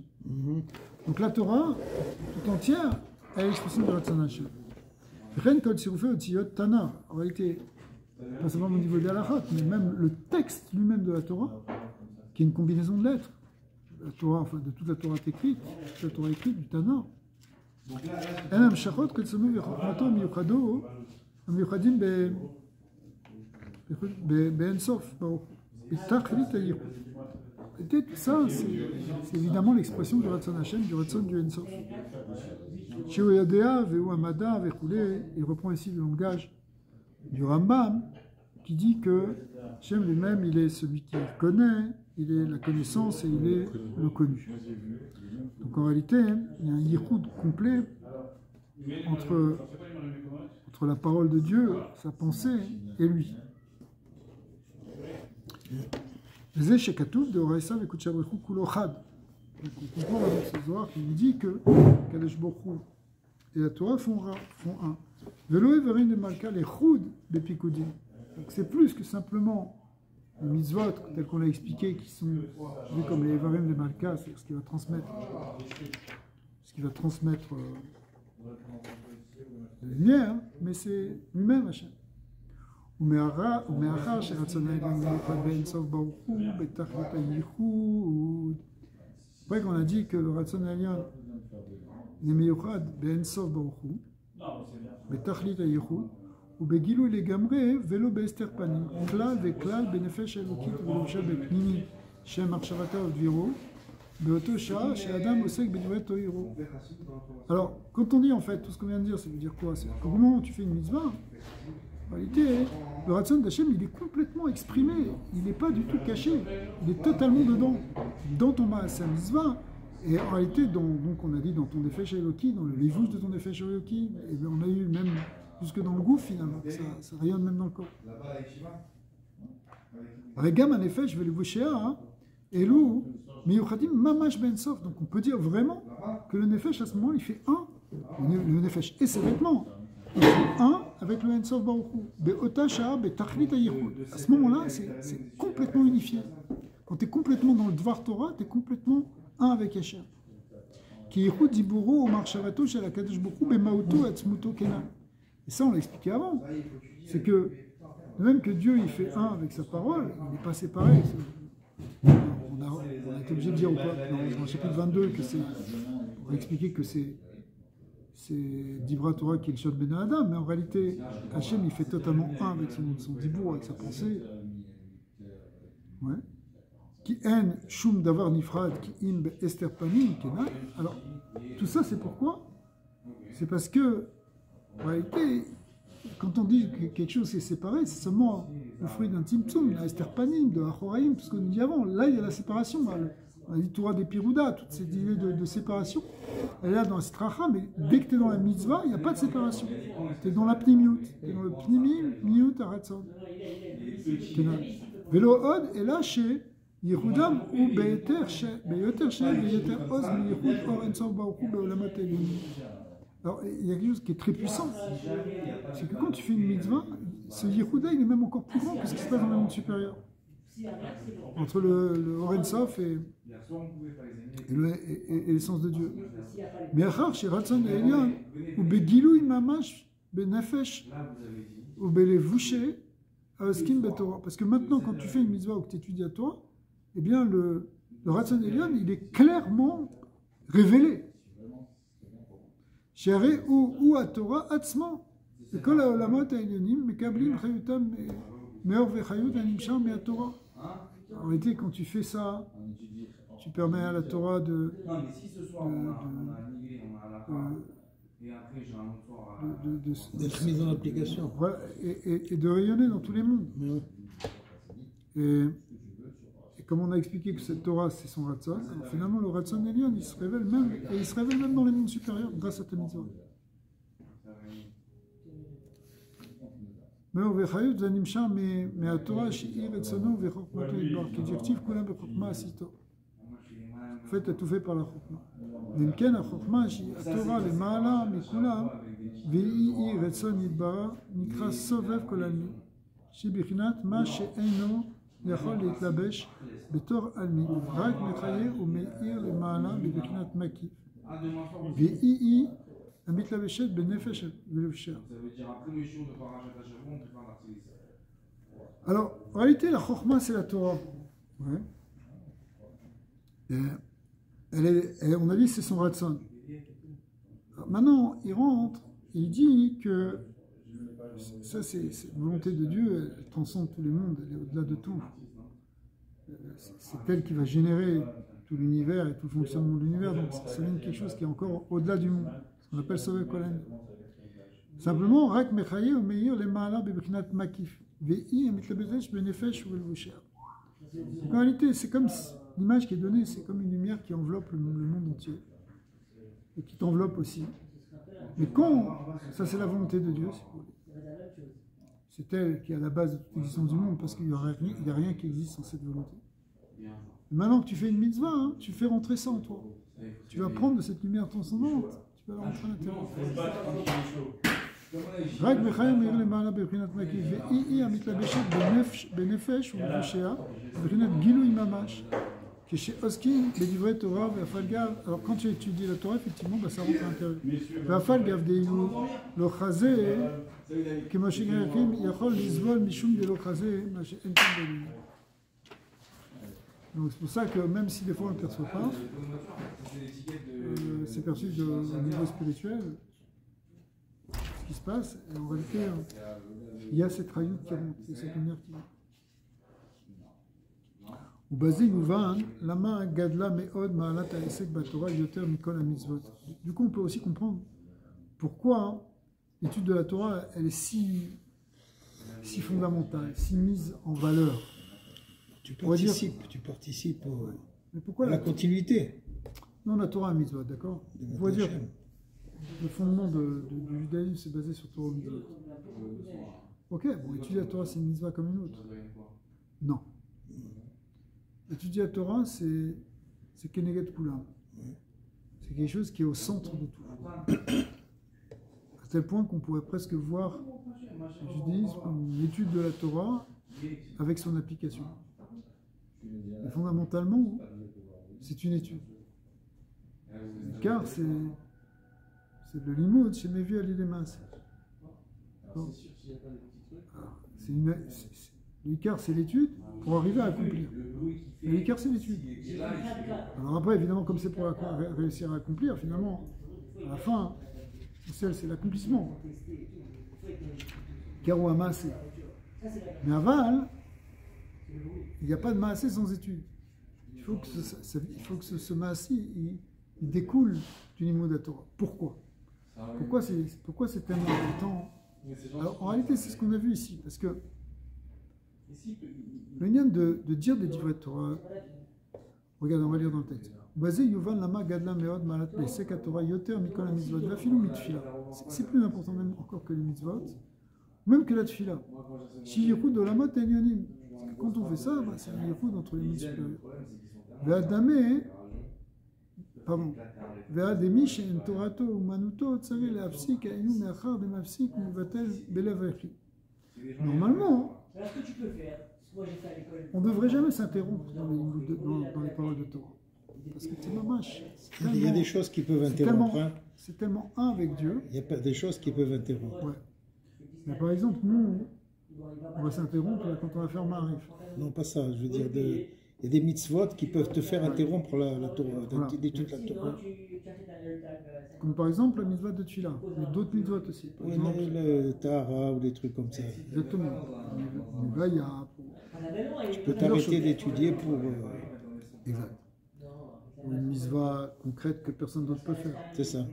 Donc la Torah, tout entière, est l'expression de Ratzon Hashem. Ren kol sirufé otiyot tana. En réalité, pas seulement au niveau des halachot, mais même le texte lui-même de la Torah, qui est une combinaison de lettres. La Torah, enfin de toute la Torah écrite, toute la Torah écrite du Tana. En Amshachot kol somu v'chokmato miyuchado miyuchadim be'ensof betachlit hayichud. Et tout ça, c'est évidemment l'expression du Ratzon Hashem, du Ratzon du Ensof. Sheu yadea ve'u amada ve'chulé. Il reprend ici le langage du Rambam, qui dit que Hashem lui-même, il est celui qui connaît, il est la connaissance et il est le connu. Donc en réalité, il y a un yichud complet entre la parole de Dieu, sa pensée et lui. Les Shekatouf de Oraïsav et Kutchabrichou Kulochad. On comprend dans ce Zohar qui nous dit que Kadesh Borchou et la Torah font un. Velo Everin de Malka les Choud de Pikoudi. Donc c'est plus que simplement les mitzvot, tels qu'on l'a expliqué, qui sont vus comme les Evarim de Malka, c'est ce qui va transmettre la lumière, mais c'est lui-même Hachem. ומאחר שרצון העליון מיוחד באינסוף ברוך הוא, בתכלית הייחוד. Après qu'on a dit que le רצון העליון est מיוחד באינסוף ברוך הוא, בתכלית הייחוד, ובגילוי לגמרי ולא בהסתר פנים, כלל וכלל בנפש האלוקית ולובשה בפנימי, שם מחשבתה ודבירו, באותו שעה שאדם עוסק בדברי תוירו. Alors, quand on dit en fait tout ce qu'on vient de dire, ça veut dire quoi? C'est qu'au moment où tu fais une mitzvah, en réalité, le Ratzon d'Hachem, il est complètement exprimé, il n'est pas du tout caché, il est totalement dedans, dans ton Maaseh Mitzvah, et en réalité, donc on a dit dans ton Nefesh Eloki, dans le Levouche de ton Nefesh Eloki, et bien on a eu même jusque dans le gouffre finalement, ça rayonne même dans le corps. Regam en effet, je vais le Voshéa, et l'eau, Miyuchadim Mamash Ben Sof, donc on peut dire vraiment que le Nefesh à ce moment, il fait un, le Nefesh et ses vêtements. Il fait un avec le Ensof Baruch Hu. Be'otasha be'tachlit hayichud. À ce moment-là, c'est complètement unifié. Quand tu es complètement dans le Dvar Torah, tu es complètement un avec Hachem. Ki yichud diburo o marshavato shel HaKadosh Baruch Hu be'mauto atzmuto kenan. Et ça, on l'a expliqué avant. C'est que, même que Dieu, il fait un avec sa parole, il n'est pas séparé. On a été obligé de dire dans le chapitre 22 que c'est... On a expliqué que c'est Dibra Torah qui est le Shot Ben Adam, mais en réalité, Hachem, il fait totalement un avec son dibour, avec sa pensée. Ouais. Qui en shum davar nifrad, qui im ester panim, kenan. Alors, tout ça, c'est pourquoi? C'est parce que, en réalité, quand on dit que quelque chose est séparé, c'est seulement le fruit d'un Tzimtzum, la Esterpanim, de Achoraïm, tout ce qu'on nous dit avant. Là, il y a la séparation. On a dit Torah des Pirouda, toute cette idée de séparation, elle est là dans la Stracha, mais dès que tu es dans la mitzvah, il n'y a pas de séparation. Tu es dans la Pnimiut. Tu es dans le Pnimiut Aratzon. Velo Od est là chez Yehudam ou Be'eter She, Be'eter Oz, Yehud Or Ensof Baruchu Be'olamat Elyonim. Alors, il y a quelque chose qui est très puissant. C'est que quand tu fais une mitzvah, ce Yehuda, il est même encore plus grand que ce qui se passe dans le monde supérieur. Entre le Orensof et l'essence de Dieu. Mais Achar, chez Ratzon et Elion, ou Begilou Mamash, Benefesh, ou Belevouché, Aoskim Betorah. Parce que maintenant, quand tu fais une mitzvah ou que tu étudies à toi, eh bien, le Ratzon et Elion, il est clairement révélé. Chéri ou à Torah, Atzman. Et quand la Olamot Elyonim, Mekablim, Chayutam, Meor Vechayut, Animsham, et à Torah. En réalité, quand tu fais ça, tu permets à la Torah d'être mise en application. Voilà, et de rayonner dans tous les mondes. Et comme on a expliqué que cette Torah, c'est son Ratzon, finalement, le Ratzon Elyon, il se révèle même, et il se révèle même dans les mondes supérieurs grâce à ta mitzvah. Mais au Vechayut, Zanimcha, mais à Torah, Shir et Tsono, Vechokmato, Idbar, qui directive, Kulam, Vechokma, Asito. En fait, tu as tout fait par la Chokma. Vimken, a Chokma, à Torah, les Maala, Mikulam, Vei, Retson, Idbar, Nikra, Sovev, Kolami, Shibichinat, Ma, She'eno, יכול להתלבש בתור עלמי, רק מחיה ומאיר למעלה בבחינת מקיף, והיא המתלבשת בנפש ולבשר. Alors, en réalité, la Chokhmah, c'est la Torah. Ouais. On a dit c'est son Ratzon. Maintenant, il rentre, il dit que ça, c'est la volonté de Dieu, elle transcende tous les mondes, elle est au-delà de tout. C'est elle qui va générer tout l'univers et tout le fonctionnement de l'univers, donc ça vient de quelque chose qui est encore au-delà du monde, ce qu'on appelle Sovev Kolen. Simplement, Rak Mechaye ou Meir le Ma'ala bebechinat Makif, Ve'i emitlebezesh benefesh ou elvusher. En réalité, c'est comme l'image qui est donnée, c'est comme une lumière qui enveloppe le monde entier et qui t'enveloppe aussi. Mais quand, ça c'est la volonté de Dieu, c'est elle qui est à la base de toute l'existence du monde, parce qu'il n'y a rien qui existe sans cette volonté. Et maintenant que tu fais une mitzvah, hein, tu fais rentrer ça en toi. Tu vas prendre de cette lumière transcendante, tu vas la rentrer à l'intérieur. רק בחיים מאיר למעלה בבחינת מקיף, והיא המתלבשת בנפש ובבושיה, בבחינת גילוי ממש. כשעוסקים בדברי תורה ואפל גב, alors quand tu étudies la Torah, effectivement, ça rentre à l'intérieur. ואפל גב דהיו לא חזה, כמו שגרחים יכול לסבול משום דלא חזה, מה שאין כאן בלילה. Donc c'est pour ça que même si des fois on ne le perçoit pas, c'est perçu au niveau spirituel, ce qui se passe, et en réalité, il y a cette rayout qui remonte, il y a cette lumière qui monte. Du coup, on peut aussi comprendre pourquoi l'étude de la Torah, elle est si fondamentale, si mise en valeur. Tu participes Mais pourquoi à la continuité. Non, la Torah est mitzvot, d'accord? On pourrait dire le fondement du judaïsme, c'est basé sur Torah mitzvot. Ok, bon, étudier la Torah, c'est une mitzvah comme une autre. Non. Étudier la Torah, c'est Keneget Kulam. C'est quelque chose qui est au centre de tout. À tel point qu'on pourrait presque voir le judaïsme comme une étude de la Torah avec son application. Mais fondamentalement, c'est une étude. Car c'est le limoud chez mes vieux à l'Ilémas. L'Ikar, c'est l'étude pour arriver à accomplir. Et l'Ikar, c'est l'étude. Alors après, évidemment, comme c'est pour réussir à accomplir, finalement, à la fin, c'est l'accomplissement. Car ou amassé. Mais aval, il n'y a pas de maasé sans étude. Il faut que ce maasé, il découle du niveau de la Torah. Pourquoi c'est tellement important Alors en réalité, c'est ce qu'on a vu ici, parce que le lien de dire des divrei Torah, regarde, on va lire dans le texte. C'est plus important même encore que les mitzvot, même que la tfila. Quand on fait ça, bah, c'est un yichud entre les mitzvot. Pardon. Normalement, on ne devrait jamais s'interrompre dans les paroles de Torah. Parce que c'est mamash. Il y a des choses qui peuvent interrompre. C'est tellement un avec Dieu. Il y a pas des choses qui peuvent interrompre. Ouais. Mais par exemple, nous, on va s'interrompre quand on va faire Ma'arif. Non, pas ça. Je veux dire, il y a des mitzvot qui peuvent te faire interrompre la Torah, d'étude de la Torah. Comme par exemple la mitzvah de Tfila. Il y a d'autres mitzvot aussi. Par exemple, le Tahara ou des trucs comme ça. Exactement. Mais là, il y a... Tu peux t'arrêter d'étudier pour... Exact. Ou une mitzvah concrète que personne d'autre peut faire. C'est ça.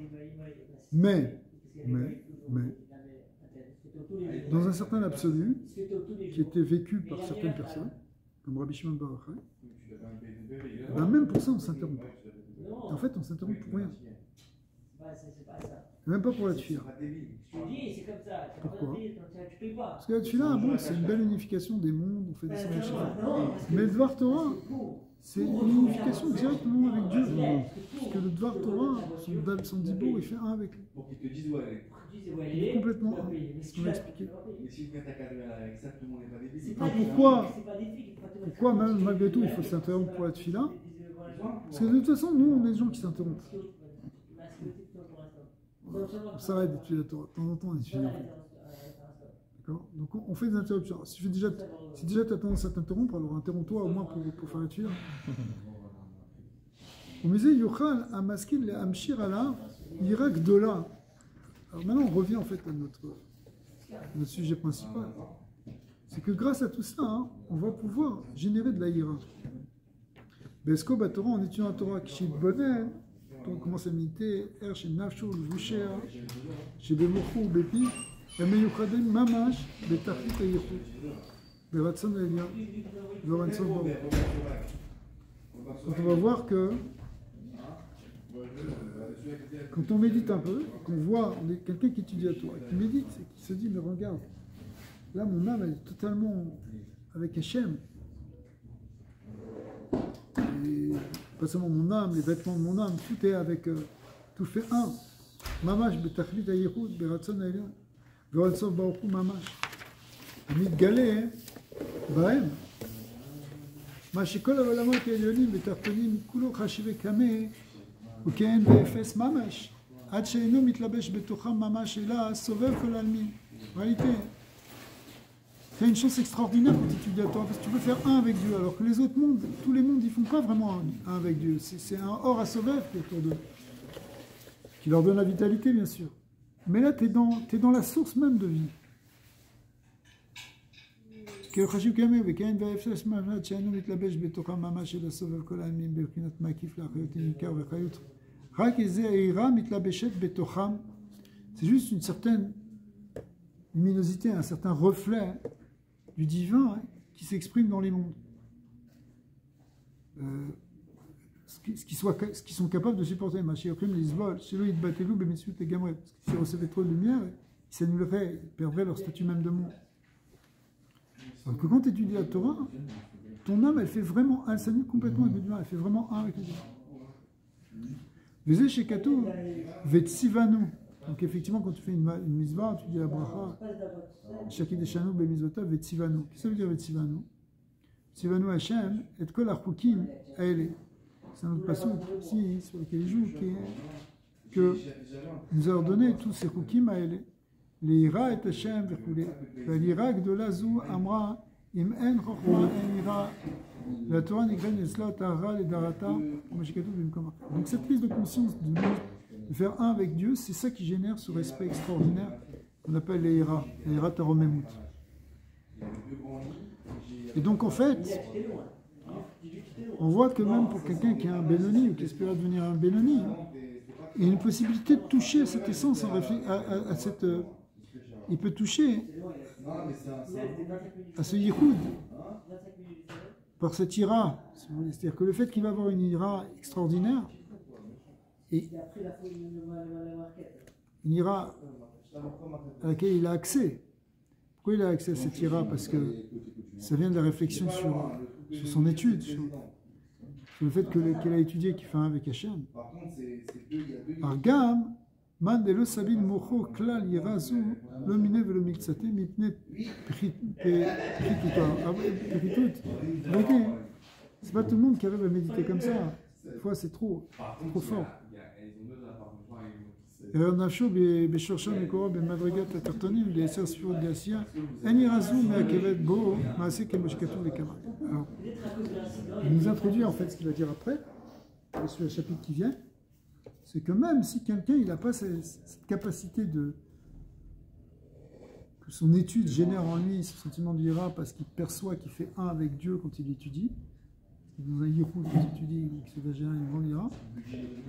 Mais, dans un certain absolu, qui était vécu par certaines personnes, comme Rabbi Shimon Bar Yochai, ben même pour ça, on s'interrompt pas. En fait, on s'interrompt pour rien. Même pas pour la tfila. Pourquoi? Parce que la tfila, bon, c'est une belle unification des mondes, on fait des séances. Mais le Dvar Torah, c'est une unification directement avec Dieu. Parce que le Dvar Torah, son dibour, il fait un avec lui. Il est complètement un. C'est ce qu'on a expliqué. Alors pourquoi même malgré tout il faut s'interrompre pour la tfila? Parce que de toute façon, nous, on est des gens qui s'interrompent. On s'arrête d'étudier la Torah. De temps en temps, on étudie en fait. D'accord? Donc on fait des interruptions. Si déjà tu as tendance à t'interrompre, alors interromps-toi au moins pour faire la tfila. On me disait Yochal Amaskil le Amshir ala Irak Dola. Alors maintenant, on revient en fait à notre sujet principal. C'est que grâce à tout ça, hein, on va pouvoir générer de la ira. Besko Batora, en étudiant la Torah, Kishit Bonen, on commence à méditer, Er chez Nafsho, Voucher, chez Bemochou, Bepi, et Meyuchadem Mamash, Betachit Ayichou, Beratson Elia, Lorenzo Baro. Quand on va voir que quand on médite un peu, qu'on voit, on est quelqu'un qui étudie la Torah, qui médite, et qui se dit, mais regarde, là mon âme elle est totalement avec Hachem. Et pas seulement mon âme, les vêtements de mon âme, tout est avec, tout fait un. Mamash betachlit ayichud beratson elyon, ve'olsov baruchu mamash. Mitgale bahem. Ma shekol ha'olamot elyonim betachtonim kulo chashive kameh. וכן ואפס ממש, עד שאינו מתלבש בתוכם ממש אלא סובב כל העלמין. réalité, c'est une chance extraordinaire quand tu étudies la Torah, parce que tu peux faire un avec Dieu, alors que les autres mondes, tous les mondes, ils font pas vraiment un avec Dieu. C'est un or à sauver qui est autour d'eux, qui leur donne la vitalité, bien sûr. Mais là, tu es dans la source même de vie. כי חשוב כמי וכן והאפס ממש שאינו מתלבש בתוכם ממש אלא סובב כל העלמין בבחינת מקיף לאחריות ניכר וחיות. רק איזה העירה מתלבשת בתוכם. C'est juste une certaine luminosité, un certain reflet du divin hein, qui s'exprime dans les mondes. Ce qu'ils sont capables de supporter. Mashiachim les isbol, chez lui ils battelou, bémessut les gamouets. Parce que s'ils recevaient trop de lumière, ils s'annuleraient, ils perdraient leur statut même de monde. Alors que quand tu étudies la Torah, ton âme, elle fait vraiment, elle s'annule complètement avec le divin, elle fait vraiment un avec le divin. Vezé chez Katou, Vetsivanu. Donc effectivement, quand tu fais une mitzvah, tu dis la bracha, Shaki Deshanu, Bemizvota, Vetsivanu. Qu'est-ce que ça veut dire Vetsivanu? Vetsivanu Hashem, et Kol Archukim, Aele. C'est un autre passage ici, sur lequel il joue, que nous a ordonné tous ces Chukim Aele. l'ira et Hashem וכולי. והלירה הגדולה זו אמרה, אם אין חוכמה אין יראה. והתורה נקראת אצלה טהרה לדרתה, כמו שכתוב במקום אחר. Donc cette prise de conscience de faire un avec Dieu, c'est ça qui génère ce respect extraordinaire qu'on appelle l'ira taromemut. Et donc en fait, on voit que même pour quelqu'un qui est un Benoni ou qui espère devenir un Benoni, il y a une possibilité de toucher à cette essence, à cette il peut toucher Non, mais c'est un. à ce yichoud par cette ira. C'est-à-dire que le fait qu'il va avoir une ira extraordinaire, et une ira à laquelle il a accès. Pourquoi il a accès à cette ira? Parce que ça vient de la réflexion sur son étude, sur le fait qu'elle a étudié qu'il fait un avec Hachem. Par contre, c'est deux. Argam, man de lo sabin mocho klal yirazu lo mine velo miktsate mipne peritut. C'est pas tout le monde qui arrive à méditer comme ça. Des fois, c'est trop fort. נפשו בשורשו מקורו במדרגת התחתונים ל10 ספירות בעשייה אין ירזו מעכבת בו מעשה כמו שכתוב וכמה. Alors, il nous introduit en fait ce qu'il va dire après, sur le chapitre qui vient, c'est que même si quelqu'un il n'a pas cette capacité de que son étude génère en lui ce sentiment d'ira parce qu'il perçoit qu'il fait un avec Dieu quand il étudie, dans un yiroud qui étudie, qui va générer une grande ira.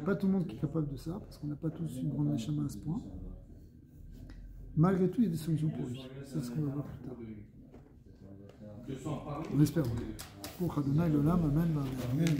Pas tout le monde qui est capable de ça, parce qu'on n'a pas tous une grande neshama à ce point. Malgré tout, il y a des solutions pour lui. C'est ce qu'on va voir plus tard. On espère. Pour Adonai, l'Olam, Amen.